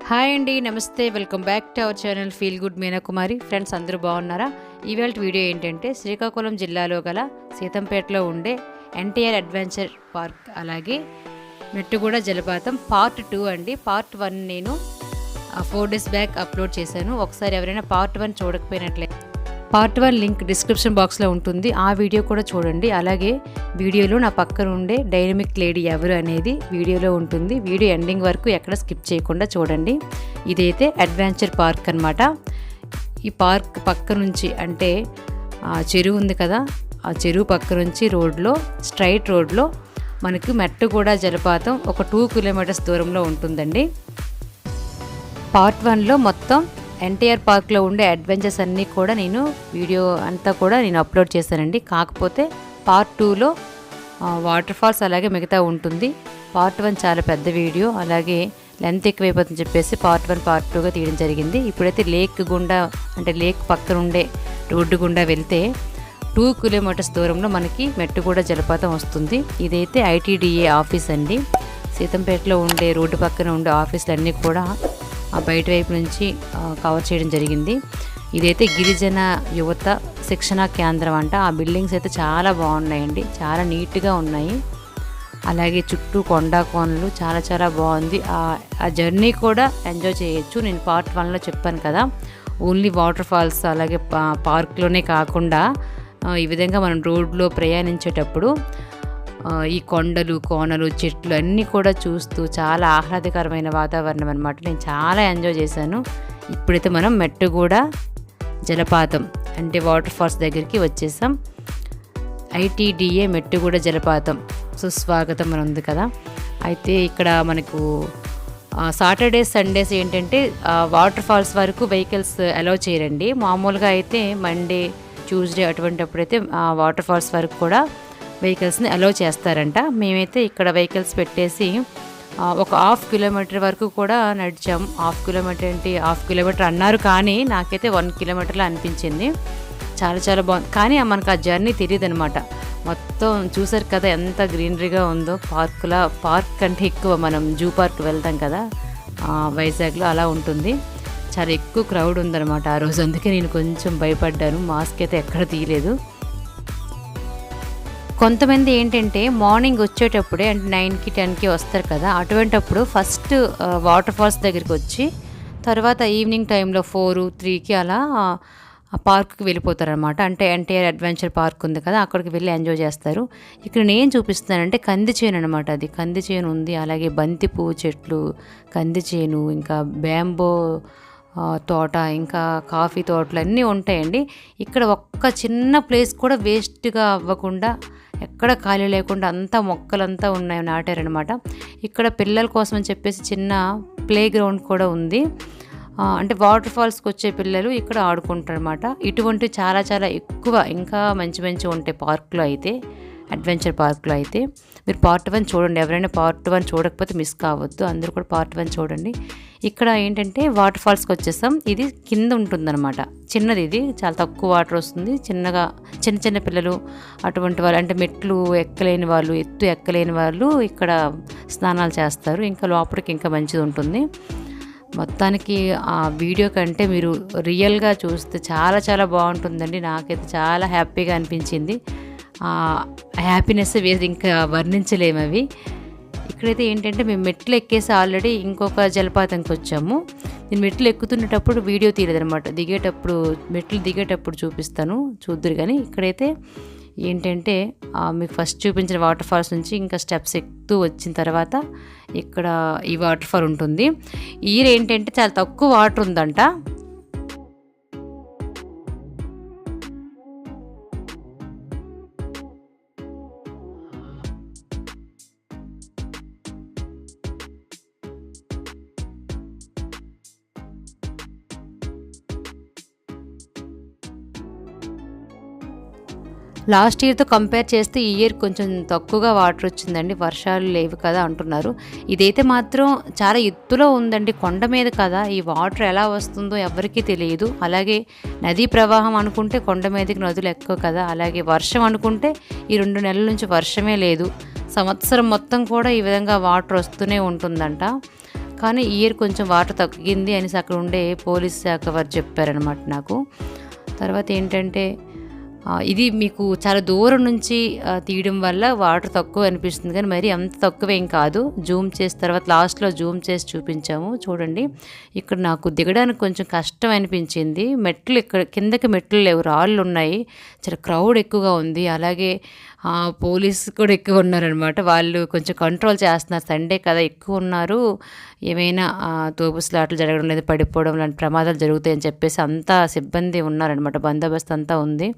Hi అండి, నమస్తే. Welcome back to our channel feel good Meena Kumari. Friends, అందరూ బాగున్నారా? ఈవేళ వీడియో ఏంటంటే శ్రీకాకుళం జిల్లాలో గల సీతంపేటలో ఉండే ఎన్టీఆర్ అడ్వెంచర్ పార్క్ అలాగే మెట్టుగూడ జలపాతం పార్ట్ 2 అండి. పార్ట్ 1 నేను 4 days బ్యాక్ అప్లోడ్ చేశాను. ఒకసారి ఎవరైనా పార్ట్ 1 చూడకపోయినట్లయితే పార్ట్ 1 లింక్ డిస్క్రిప్షన్ బాక్స్లో ఉంటుంది. ఆ వీడియో కూడా చూడండి. అలాగే వీడియోలో నా పక్కన ఉండే డైనమిక్ లేడీ ఎవరు అనేది వీడియోలో ఉంటుంది. వీడియో ఎండింగ్ వరకు ఎక్కడ స్కిప్ చేయకుండా చూడండి. ఇదైతే అడ్వెంచర్ పార్క్ అన్నమాట. ఈ పార్క్ పక్క నుంచి అంటే చెరువు ఉంది కదా, ఆ చెరువు పక్క నుంచి స్ట్రైట్ రోడ్లో మనకి మెట్టుగూడ జలపాతం ఒక 2 kilometers దూరంలో ఉంటుందండి. పార్ట్ 1లో మొత్తం ఎన్టీఆర్ పార్క్లో ఉండే అడ్వెంచర్స్ అన్నీ కూడా వీడియో అంతా కూడా నేను అప్లోడ్ చేశానండి. కాకపోతే పార్ట్ 2లో వాటర్ ఫాల్స్ అలాగే మిగతా ఉంటుంది. పార్ట్ 1 చాలా పెద్ద వీడియో, అలాగే లెంత్ ఎక్కువైపోతుందని చెప్పేసి పార్ట్ 1 పార్ట్ 2గా తీయడం జరిగింది. ఇప్పుడైతే లేక్ గుండా అంటే లేక్ పక్కన ఉండే రోడ్డు గుండా వెళ్తే 2 kilometers దూరంలో మనకి మెట్టుగూడ జలపాతం వస్తుంది. ఇదైతే ఐటీడీఏ ఆఫీస్ అండి. సీతంపేటలో ఉండే రోడ్డు పక్కన ఉండే ఆఫీసులన్నీ కూడా ఆ బయట వైపు నుంచి కవర్ చేయడం జరిగింది. ఇదైతే గిరిజన యువత శిక్షణా కేంద్రం అంట. ఆ బిల్డింగ్స్ అయితే చాలా బాగున్నాయండి, చాలా నీట్గా ఉన్నాయి. అలాగే చుట్టూ కొండా కోనలు చాలా చాలా బాగుంది. ఆ జర్నీ కూడా ఎంజాయ్ చేయొచ్చు. నేను పార్ట్ 1లో చెప్పాను కదా, ఓన్లీ వాటర్ ఫాల్స్ అలాగే పార్క్లోనే కాకుండా ఈ విధంగా మనం రోడ్లో ప్రయాణించేటప్పుడు ఈ కొండలు కోనలు చెట్లు అన్నీ కూడా చూస్తూ చాలా ఆహ్లాదకరమైన వాతావరణం అనమాట. నేను చాలా ఎంజాయ్ చేశాను. ఇప్పుడైతే మనం మెట్టుగూడ జలపాతం అంటే వాటర్ ఫాల్స్ దగ్గరికి వచ్చేసాం. ఐటీడీఏ మెట్టుగూడ జలపాతం సుస్వాగతం అని ఉంది కదా. అయితే ఇక్కడ మనకు సాటర్డేస్ సండేస్ ఏంటంటే వాటర్ ఫాల్స్ వరకు వెహికల్స్ అలౌ చేయరండి. మామూలుగా అయితే మండే ట్యూస్డే అటువంటిప్పుడైతే వాటర్ ఫాల్స్ వరకు కూడా వెహికల్స్ని అలౌ చేస్తారంట. మేమైతే ఇక్కడ వెహికల్స్ పెట్టేసి ఒక 1/2 kilometer వరకు కూడా నడిచాం. 1/2 kilometer ఏంటి, 1/2 kilometer అన్నారు, కానీ నాకైతే 1 kilometerలా అనిపించింది. చాలా చాలా బాగుంది. కానీ మనకు ఆ జర్నీ తెలియదు అనమాట. మొత్తం చూసారు కదా ఎంత గ్రీనరీగా ఉందో. పార్క్ కంటే ఎక్కువ మనం జూ పార్క్ వెళ్తాం కదా వైజాగ్లో, అలా ఉంటుంది. చాలా ఎక్కువ క్రౌడ్ ఉందన్నమాట ఆ రోజు. అందుకే నేను కొంచెం భయపడ్డాను. మాస్క్ అయితే ఎక్కడ తీయలేదు. కొంతమంది ఏంటంటే మార్నింగ్ వచ్చేటప్పుడే అంటే 9కి 10కి వస్తారు కదా, అటువంటప్పుడు ఫస్ట్ వాటర్ ఫాల్స్ దగ్గరికి వచ్చి తర్వాత ఈవినింగ్ టైంలో 4-3కి అలా పార్క్కి వెళ్ళిపోతారనమాట. అంటే ఎన్టీఆర్ అడ్వెంచర్ పార్క్ ఉంది కదా, అక్కడికి వెళ్ళి ఎంజాయ్ చేస్తారు. ఇక్కడ నేను చూపిస్తున్నానంటే కంది చేను అనమాట. అది కంది చేను ఉంది, అలాగే బంతి పువ్వు చెట్లు, కంది చేను, ఇంకా బ్యాంబో తోట, ఇంకా కాఫీ తోటలు అన్నీ ఉంటాయండి. ఇక్కడ ఒక్క చిన్న ప్లేస్ కూడా వేస్ట్గా అవ్వకుండా, ఎక్కడ ఖాళీ లేకుండా అంతా మొక్కలంతా ఉన్నాయి, నాటారనమాట. ఇక్కడ పిల్లల కోసం అని చెప్పేసి చిన్న ప్లే గ్రౌండ్ కూడా ఉంది. అంటే వాటర్ ఫాల్స్కి వచ్చే పిల్లలు ఇక్కడ ఆడుకుంటారు అనమాట. ఇటువంటి చాలా చాలా ఎక్కువ ఇంకా మంచి మంచి ఉంటాయి పార్క్లో అయితే, అడ్వెంచర్ పార్క్లో అయితే. మీరు పార్ట్ 1 చూడండి. ఎవరైనా పార్ట్ 1 చూడకపోతే మిస్ కావద్దు, అందరూ కూడా పార్ట్ 1 చూడండి. ఇక్కడ ఏంటంటే వాటర్ ఫాల్స్కి వచ్చేసాం. ఇది కింద ఉంటుందన్నమాట, చిన్నది. ఇది చాలా తక్కువ వాటర్ వస్తుంది. చిన్న చిన్న పిల్లలు అటువంటి వాళ్ళు, అంటే మెట్లు ఎక్కలేని వాళ్ళు, ఎత్తు ఎక్కలేని వాళ్ళు ఇక్కడ స్నానాలు చేస్తారు. ఇంకా లోపలికి ఇంకా మంచిది ఉంటుంది. మొత్తానికి ఆ వీడియో కంటే మీరు రియల్గా చూస్తే చాలా చాలా బాగుంటుందండి. నాకైతే చాలా హ్యాపీగా అనిపించింది. హ్యాపీనెస్ వేసి ఇంకా వర్ణించలేము అవి. ఇక్కడైతే ఏంటంటే మేము మెట్లు ఎక్కేసి ఆల్రెడీ ఇంకొక జలపాతంకి వచ్చాము. నేను మెట్లు ఎక్కుతున్నప్పుడు వీడియో తీయలేదనమాట. మెట్లు దిగేటప్పుడు చూపిస్తాను, చూద్దురు. కానీ ఇక్కడైతే ఏంటంటే మీకు ఫస్ట్ చూపించిన వాటర్ ఫాల్స్ నుంచి ఇంకా స్టెప్స్ ఎక్కుతూ వచ్చిన తర్వాత ఇక్కడ ఈ వాటర్ ఫాల్ ఉంటుంది. ఈ ఏంటంటే చాలా తక్కువ వాటర్ ఉందంట. లాస్ట్ ఇయర్తో కంపేర్ చేస్తే ఈ ఇయర్ కొంచెం తక్కువగా వాటర్ వచ్చిందండి. వర్షాలు లేవు కదా అంటున్నారు. ఇదైతే మాత్రం చాలా ఎత్తులో ఉందండి, కొండ మీద కదా. ఈ వాటర్ ఎలా వస్తుందో ఎవరికీ తెలియదు. అలాగే నదీ ప్రవాహం అనుకుంటే కొండ మీదకి నదులు ఎక్కువ కదా. అలాగే వర్షం అనుకుంటే ఈ 2 నెలల నుంచి వర్షమే లేదు. సంవత్సరం మొత్తం కూడా ఈ విధంగా వాటర్ వస్తూనే ఉంటుందంట. కానీ ఈ ఇయర్ కొంచెం వాటర్ తగ్గింది అనేసి అక్కడ ఉండే పోలీస్ శాఖ వారు చెప్పారనమాట నాకు. తర్వాత ఏంటంటే ఇది మీకు చాలా దూరం నుంచి తీయడం వల్ల వాటర్ తక్కువ అనిపిస్తుంది, కానీ మరి అంత తక్కువేం కాదు. జూమ్ చేసిన తర్వాత లాస్ట్లో జూమ్ చేసి చూపించాము చూడండి. ఇక్కడ నాకు దిగడానికి కొంచెం కష్టం అనిపించింది. మెట్లు ఇక్కడ కిందకి మెట్లు లేవు, రాళ్ళు ఉన్నాయి, చాలా క్రౌడ్ ఎక్కువగా ఉంది. అలాగే పోలీసు కూడా ఎక్కువ ఉన్నారనమాట. వాళ్ళు కొంచెం కంట్రోల్ చేస్తున్నారు, సండే కదా ఎక్కువ ఉన్నారు, ఏమైనా తోపుసలాట్లు జరగడం లేదు, పడిపోవడం లాంటి ప్రమాదాలు జరుగుతాయని చెప్పేసి అంతా సిబ్బంది ఉన్నారనమాట, బందోబస్తు అంతా ఉంది.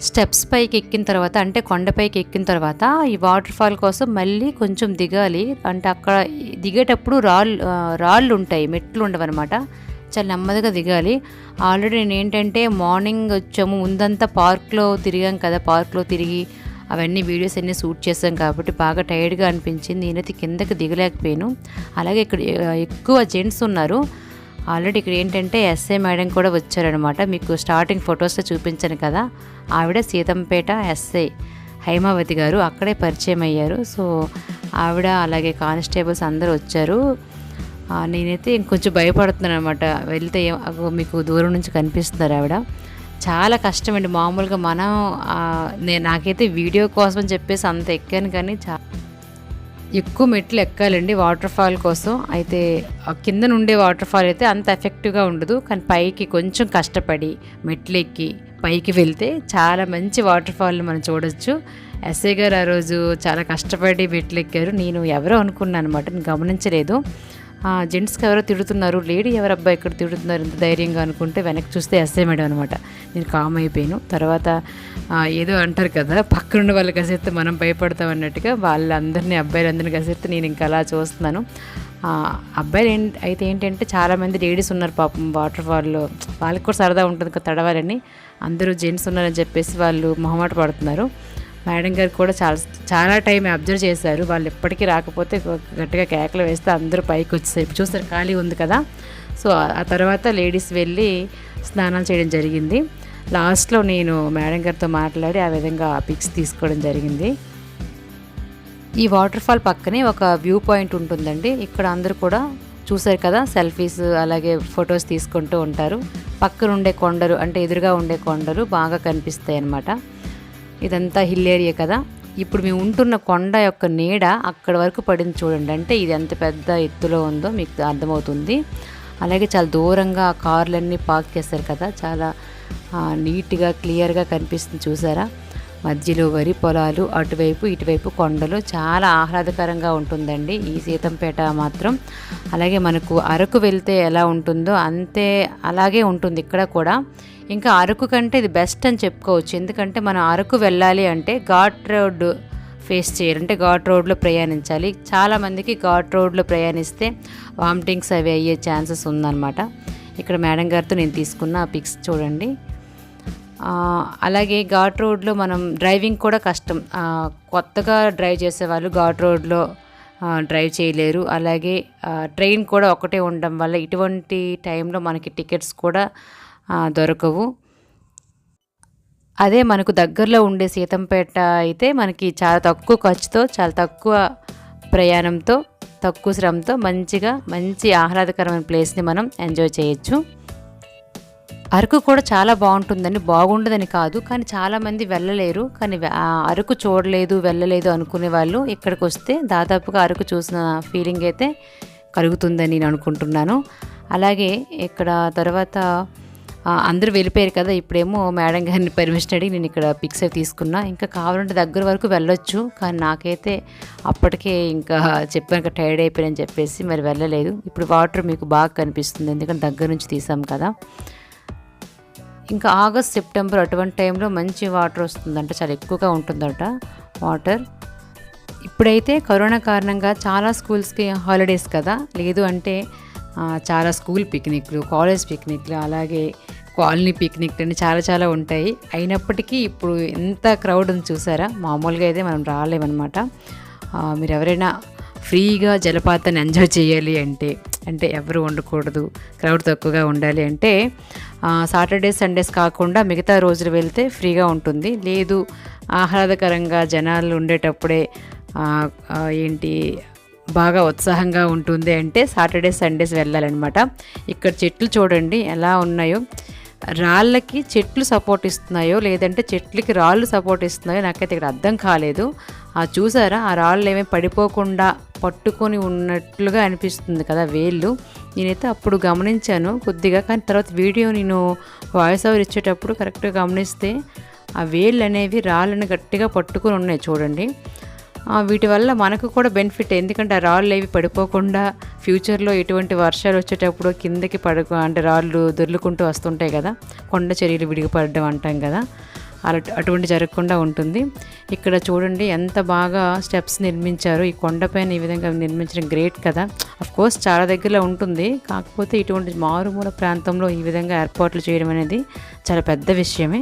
స్టెప్స్ పైకి ఎక్కిన తర్వాత అంటే కొండపైకి ఎక్కిన తర్వాత ఈ వాటర్ ఫాల్ కోసం మళ్ళీ కొంచెం దిగాలి. అంటే అక్కడ దిగేటప్పుడు రాళ్ళు ఉంటాయి, మెట్లు ఉండవన్నమాట, చాలా నెమ్మదిగా దిగాలి. ఆల్రెడీ నేను ఏంటంటే మార్నింగ్ వచ్చాము, ముందంతా పార్క్లో తిరిగాం కదా, పార్క్లో తిరిగి అవన్నీ వీడియోస్ అన్నీ షూట్ చేసాం కాబట్టి బాగా టైర్డ్గా అనిపించింది. నేనైతే కిందకి దిగలేకపోయాను. అలాగే ఇక్కడ ఎక్కువ జెంట్స్ ఉన్నారు. ఆల్రెడీ ఇక్కడ ఏంటంటే ఎస్ఐ మేడం కూడా వచ్చారనమాట. మీకు స్టార్టింగ్ ఫొటోస్లో చూపించాను కదా, ఆవిడ సీతంపేట ఎస్ఐ హైమావతి గారు, అక్కడే పరిచయం అయ్యారు. సో ఆవిడ అలాగే కానిస్టేబుల్స్ అందరూ వచ్చారు. నేనైతే ఇంకొంచెం భయపడుతున్నాను అనమాట, వెళ్తే మీకు దూరం నుంచి కనిపిస్తున్నారు ఆవిడ. చాలా కష్టమండి. మామూలుగా మనం నాకైతే వీడియో కోసం చెప్పేసి అంత ఎక్కాను, కానీ ఎక్కువ మెట్లు ఎక్కాలండి వాటర్ ఫాల్ కోసం. అయితే కింద నుండే వాటర్ ఫాల్ అయితే అంత ఎఫెక్టివ్గా ఉండదు, కానీ పైకి కొంచెం కష్టపడి మెట్లు ఎక్కి పైకి వెళ్తే చాలా మంచి వాటర్ ఫాల్ని మనం చూడొచ్చు. ఎస్ఐ గారు ఆ రోజు చాలా కష్టపడి మెట్లు ఎక్కారు. నేను ఎవరో అనుకున్నాను అనమాట, నేను గమనించలేదు. జెంట్స్కి ఎవరో తిడుతున్నారు, లేడీ ఎవరు అబ్బాయి ఇక్కడ తిడుతున్నారు ఇంత ధైర్యంగా అనుకుంటే వెనక్కి చూస్తే ఎస్ఐ మేడం అనమాట. నేను కామ్ అయిపోయాను. తర్వాత ఏదో అంటారు కదా, పక్కనున్న వాళ్ళు కసేస్తే మనం భయపడతాం అన్నట్టుగా వాళ్ళందరినీ అబ్బాయిలందరినీ కసేస్తే నేను ఇంకా అలా చూస్తున్నాను. అబ్బాయిలు అయితే ఏంటంటే చాలామంది లేడీస్ ఉన్నారు పాపం వాటర్ ఫాల్లో, వాళ్ళకి కూడా సరదా ఉంటుంది కదా తడవాలని. అందరూ జెంట్స్ ఉన్నారని చెప్పేసి వాళ్ళు మొహమాట పడుతున్నారు. మేడం గారు కూడా చాలా టైం అబ్జర్వ్ చేశారు. వాళ్ళు ఎప్పటికీ రాకపోతే గట్టిగా కేకలు వేస్తే అందరూ పైకి వచ్చేసారు. చూస్తారు ఖాళీ ఉంది కదా. సో ఆ తర్వాత లేడీస్ వెళ్ళి స్నానాలు చేయడం జరిగింది. లాస్ట్లో నేను మేడం గారితో మాట్లాడి ఆ విధంగా పిక్స్ తీసుకోవడం జరిగింది. ఈ వాటర్ ఫాల్ పక్కనే ఒక వ్యూ పాయింట్ ఉంటుందండి. ఇక్కడ అందరూ కూడా చూసారు కదా, సెల్ఫీస్ అలాగే ఫొటోస్ తీసుకుంటూ ఉంటారు. పక్కన ఉండే కొండలు అంటే ఎదురుగా ఉండే కొండలు బాగా కనిపిస్తాయి అన్నమాట. ఇదంతా హిల్ ఏరియా కదా. ఇప్పుడు మేము ఉంటున్న కొండ యొక్క నీడ అక్కడ వరకు పడింది చూడండి. అంటే ఇది ఎంత పెద్ద ఎత్తులో ఉందో మీకు అర్థమవుతుంది. అలాగే చాలా దూరంగా కార్లన్నీ పార్క్ చేస్తారు కదా, చాలా నీట్గా క్లియర్గా కనిపిస్తుంది చూసారా. మధ్యలో వరి పొలాలు, అటువైపు ఇటువైపు కొండలు, చాలా ఆహ్లాదకరంగా ఉంటుందండి ఈ సీతంపేట మాత్రం. అలాగే మనకు అరకు వెళ్తే ఎలా ఉంటుందో అంతే అలాగే ఉంటుంది ఇక్కడ కూడా. ఇంకా అరకు కంటే ఇది బెస్ట్ అని చెప్పుకోవచ్చు. ఎందుకంటే మనం అరకు వెళ్ళాలి అంటే ఘాట్ రోడ్ ఫేస్ చేయాలి, అంటే ఘాట్ రోడ్లో ప్రయాణించాలి. చాలామందికి ఘాట్ రోడ్లో ప్రయాణిస్తే వామిటింగ్స్ అవి అయ్యే ఛాన్సెస్ ఉందన్నమాట. ఇక్కడ మేడం గారితో నేను తీసుకున్న పిక్స్ చూడండి. అలాగే ఘాట్ రోడ్లో మనం డ్రైవింగ్ కూడా కష్టం. కొత్తగా డ్రైవ్ చేసేవాళ్ళు ఘాట్ రోడ్లో డ్రైవ్ చేయలేరు. అలాగే ట్రైన్ కూడా ఒకటే ఉండడం వల్ల ఇటువంటి టైంలో మనకి టికెట్స్ కూడా దొరకవు. అదే మనకు దగ్గరలో ఉండే సీతంపేట అయితే మనకి చాలా తక్కువ ఖర్చుతో, చాలా తక్కువ ప్రయాణంతో, తక్కువ శ్రమతో మంచి ఆహ్లాదకరమైన ప్లేస్ని మనం ఎంజాయ్ చేయొచ్చు. అరకు కూడా చాలా బాగుంటుందండి, బాగుండదని కాదు, కానీ చాలామంది వెళ్ళలేరు. కానీ అరకు చూడలేదు వెళ్ళలేదు అనుకునే వాళ్ళు ఇక్కడికి వస్తే దాదాపుగా అరకు చూసిన ఫీలింగ్ అయితే కలుగుతుందని నేను అనుకుంటున్నాను. అలాగే ఇక్కడ తర్వాత అందరూ వెళ్ళిపోయారు కదా, ఇప్పుడేమో మేడం గారిని పర్మిషన్ అడిగి నేను ఇక్కడ పిక్స్ తీసుకున్నా. ఇంకా కావాలంటే దగ్గర వరకు వెళ్ళొచ్చు, కానీ నాకైతే అప్పటికే ఇంకా చెప్పాను టైర్డ్ అయిపోయానని చెప్పేసి మరి వెళ్ళలేదు. ఇప్పుడు వాటర్ మీకు బాగా కనిపిస్తుంది ఎందుకంటే దగ్గర నుంచి తీసాం కదా. ఇంకా ఆగస్ట్ సెప్టెంబర్ అటువంటి టైంలో మంచి వాటర్ వస్తుందంట, చాలా ఎక్కువగా ఉంటుందట వాటర్. ఇప్పుడైతే కరోనా కారణంగా చాలా స్కూల్స్కి హాలిడేస్ కదా, లేదు అంటే చాలా స్కూల్ పిక్నిక్లు, కాలేజ్ పిక్నిక్లు, అలాగే కాలనీ పిక్నిక్లు అని చాలా ఉంటాయి. అయినప్పటికీ ఇప్పుడు ఎంత క్రౌడ్ ఉంది చూసారా, మామూలుగా అయితే మనం రాలేమన్నమాట. మీరు ఎవరైనా ఫ్రీగా జలపాతాన్ని ఎంజాయ్ చేయాలి అంటే ఎవరు ఉండకూడదు, క్రౌడ్ తక్కువగా ఉండాలి అంటే సాటర్డే సండేస్ కాకుండా మిగతా రోజులు వెళ్తే ఫ్రీగా ఉంటుంది. లేదు ఆహ్లాదకరంగా జనాలు ఉండేటప్పుడే బాగా ఉత్సాహంగా ఉంటుంది అంటే సాటర్డే సండేస్ వెళ్ళాలన్నమాట. ఇక్కడ చెట్లు చూడండి ఎలా ఉన్నాయో, రాళ్ళకి చెట్లు సపోర్ట్ ఇస్తున్నాయో లేదంటే చెట్లకి రాళ్ళు సపోర్ట్ ఇస్తున్నాయో నాకైతే ఇక్కడ అర్థం కాలేదు. చూసారా ఆ రాళ్ళు ఏమీ పడిపోకుండా పట్టుకొని ఉన్నట్లుగా అనిపిస్తుంది కదా వేళ్ళు. నేనైతే అప్పుడు గమనించాను కొద్దిగా, కానీ తర్వాత వీడియో నేను వాయిస్ ఓవర్ ఇచ్చేటప్పుడు కరెక్ట్గా గమనిస్తే ఆ వేళ్ళు అనేవి రాళ్ళని గట్టిగా పట్టుకొని ఉన్నాయి చూడండి. వీటి వల్ల మనకు కూడా బెనిఫిట్, ఎందుకంటే ఆ రాళ్ళు ఏవి పడిపోకుండా ఫ్యూచర్లో ఎటువంటి వర్షాలు వచ్చేటప్పుడు కిందకి అంటే రాళ్ళు దొర్లుకుంటూ వస్తుంటాయి కదా, కొండ చర్యలు విడిగిపడడం అంటాం కదా, అటువంటి జరగకుండా ఉంటుంది. ఇక్కడ చూడండి ఎంత బాగా స్టెప్స్ నిర్మించారు. ఈ కొండపైన ఈ విధంగా నిర్మించడం గ్రేట్ కదా. కోర్స్ చాలా దగ్గరలో ఉంటుంది, కాకపోతే ఇటువంటి మారుమూల ప్రాంతంలో ఈ విధంగా ఏర్పాట్లు చేయడం అనేది చాలా పెద్ద విషయమే.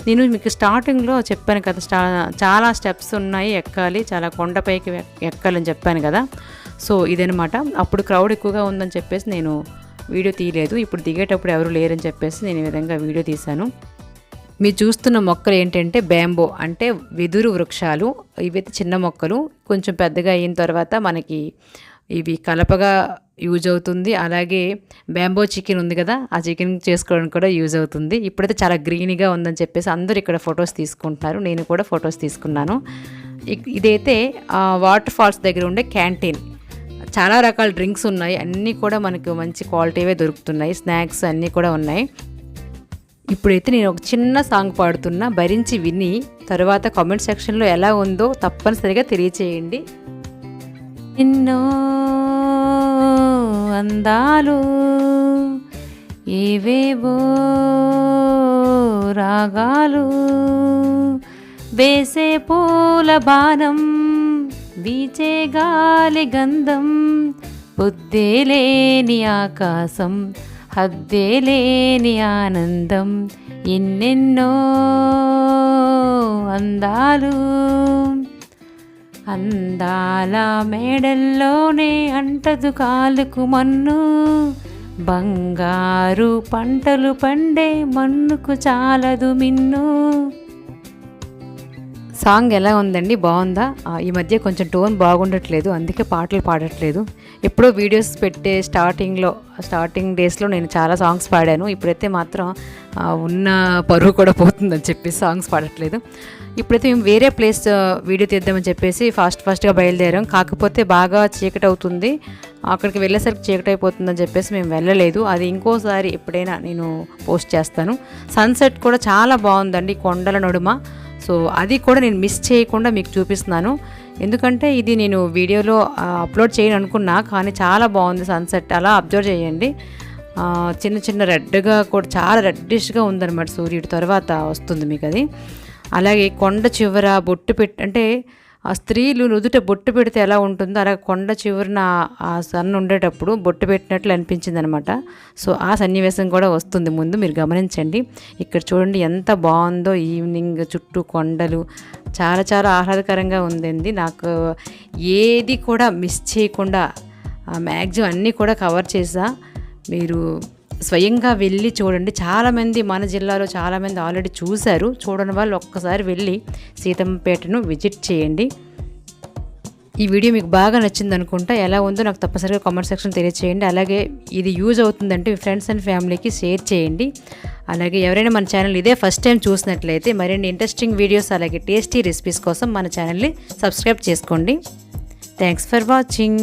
నేను మీకు స్టార్టింగ్లో చెప్పాను కదా, చాలా స్టెప్స్ ఉన్నాయి ఎక్కాలి, చాలా కొండపైకి ఎక్కాలని చెప్పాను కదా. సో ఇదనమాట. అప్పుడు క్రౌడ్ ఎక్కువగా ఉందని చెప్పేసి నేను వీడియో తీయలేదు. ఇప్పుడు దిగేటప్పుడు ఎవరు లేరని చెప్పేసి నేను ఈ విధంగా వీడియో తీశాను. మీరు చూస్తున్న మొక్కలు ఏంటంటే బ్యాంబో అంటే వెదురు వృక్షాలు. ఇవైతే చిన్న మొక్కలు, కొంచెం పెద్దగా అయిన తర్వాత మనకి ఇవి కలపగా యూజ్ అవుతుంది. అలాగే బ్యాంబో చికెన్ ఉంది కదా, ఆ చికెన్ చేసుకోవడానికి కూడా యూజ్ అవుతుంది. ఇప్పుడైతే చాలా గ్రీన్గా ఉందని చెప్పేసి అందరూ ఇక్కడ ఫొటోస్ తీసుకుంటున్నారు, నేను కూడా ఫొటోస్ తీసుకున్నాను. ఇదైతే వాటర్ ఫాల్స్ దగ్గర ఉండే క్యాంటీన్. చాలా రకాల డ్రింక్స్ ఉన్నాయి, అన్నీ కూడా మనకు మంచి క్వాలిటీవే దొరుకుతున్నాయి, స్నాక్స్ అన్నీ కూడా ఉన్నాయి. ఇప్పుడైతే నేను ఒక చిన్న సాంగ్ పాడుతున్నా, భరించి విని తర్వాత కామెంట్ సెక్షన్లో ఎలా ఉందో తప్పనిసరిగా తెలియచేయండి. ఎన్నో అందాలు ఏవేవో రాగాలు, వేసే పూల బాణం వీచే గాలి గంధం, బుద్ధే లేని ఆకాశం హద్దే లేని ఆనందం, ఎన్నెన్నో అందాలు. అందాల మేడల్లోనే అంటదు కాలుకు మన్ను, బంగారు పంటలు పండే మన్నుకు చాలదు మిన్ను. సాంగ్ ఎలా ఉందండి, బాగుందా? ఈ మధ్య కొంచెం టోన్ బాగుండట్లేదు, అందుకే పాటలు పాడట్లేదు. ఎప్పుడో వీడియోస్ పెట్టే స్టార్టింగ్ డేస్లో నేను చాలా సాంగ్స్ పాడాను. ఇప్పుడైతే మాత్రం ఉన్న పరువు కూడా పోతుందని చెప్పేసి సాంగ్స్ పాడట్లేదు. ఇప్పుడైతే మేము వేరే ప్లేస్ వీడియో తీద్దామని చెప్పేసి ఫాస్ట్గా బయలుదేరాం. కాకపోతే బాగా చీకటి అవుతుంది, అక్కడికి వెళ్ళేసరికి చీకటి అయిపోతుందని చెప్పేసి మేము వెళ్ళలేదు. అది ఇంకోసారి ఎప్పుడైనా నేను పోస్ట్ చేస్తాను. సన్సెట్ కూడా చాలా బాగుందండి కొండల నడుమ. సో అది కూడా నేను మిస్ చేయకుండా మీకు చూపిస్తున్నాను, ఎందుకంటే ఇది నేను వీడియోలో అప్లోడ్ చేయను అనుకున్నా, కానీ చాలా బాగుంది సన్సెట్. అలా అబ్జర్వ్ చేయండి. చిన్న రెడ్గా కూడా చాలా రెడ్డిష్గా ఉందన్నమాట, సూర్యుడి తర్వాత వస్తుంది మీకు అది. అలాగే కొండ చివర బొట్టు అంటే ఆ స్త్రీలు నుదుట బొట్టు పెడితే ఎలా ఉంటుందో అలా కొండ చివరిన ఆ సన్ ఉండేటప్పుడు బొట్టు పెట్టినట్లు అనిపించింది అనమాట. సో ఆ సన్నివేశం కూడా వస్తుంది ముందు, మీరు గమనించండి. ఇక్కడ చూడండి ఎంత బాగుందో, ఈవినింగ్ చుట్టూ కొండలు చాలా చాలా ఆహ్లాదకరంగా ఉందండి. నాకు ఏది కూడా మిస్ చేయకుండా మ్యాక్సిమం అన్నీ కూడా కవర్ చేసా. మీరు స్వయంగా వెళ్ళి చూడండి. చాలామంది మన జిల్లాలో చాలామంది ఆల్రెడీ చూశారు, చూడని వాళ్ళు ఒక్కసారి వెళ్ళి సీతంపేటను విజిట్ చేయండి. ఈ వీడియో మీకు బాగా నచ్చింది అనుకుంటా. ఎలా ఉందో నాకు తప్పనిసరిగా కామెంట్ సెక్షన్ తెలియచేయండి. అలాగే ఇది యూజ్ అవుతుందంటే మీ ఫ్రెండ్స్ అండ్ ఫ్యామిలీకి షేర్ చేయండి. అలాగే ఎవరైనా మన ఛానల్ ఇదే ఫస్ట్ టైం చూసినట్లయితే మరిన్ని ఇంట్రెస్టింగ్ వీడియోస్ అలాగే టేస్టీ రెసిపీస్ కోసం మన ఛానల్ని సబ్స్క్రైబ్ చేసుకోండి. Thanks for watching.